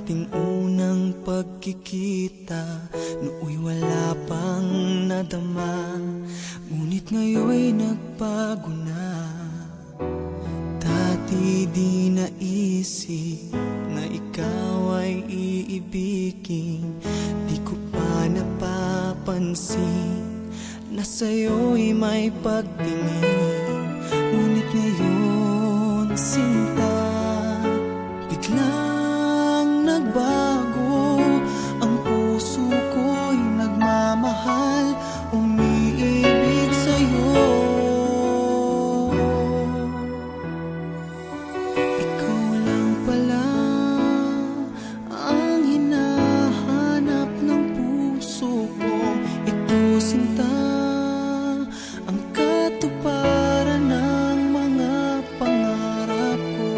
ating unang pagkikita, nooy wala pang nadama, ngunit ngayon'y nagbago na. Dati di naisip na ikaw ay iibigin, di ko pa napapansin na sa'yo'y may pagtingin. Ngunit ngayon, sinta, biglang nagbago. Ang puso ko'y nagmamahal, umiibig sa'yo. Ikaw lang pala ang hinahanap ng puso ko. Ito, sinta, ang katuparan ng mga pangarap ko.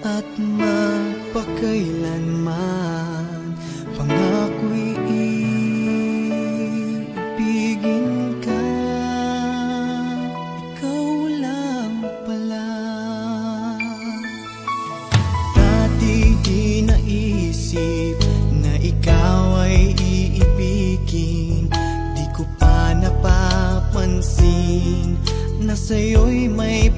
At magpakailanman, pangako'y iibigin ka. Ikaw lang pala. Dati di naisip na ikaw ay iibigin, di ko pa napapansin na sa'yo'y may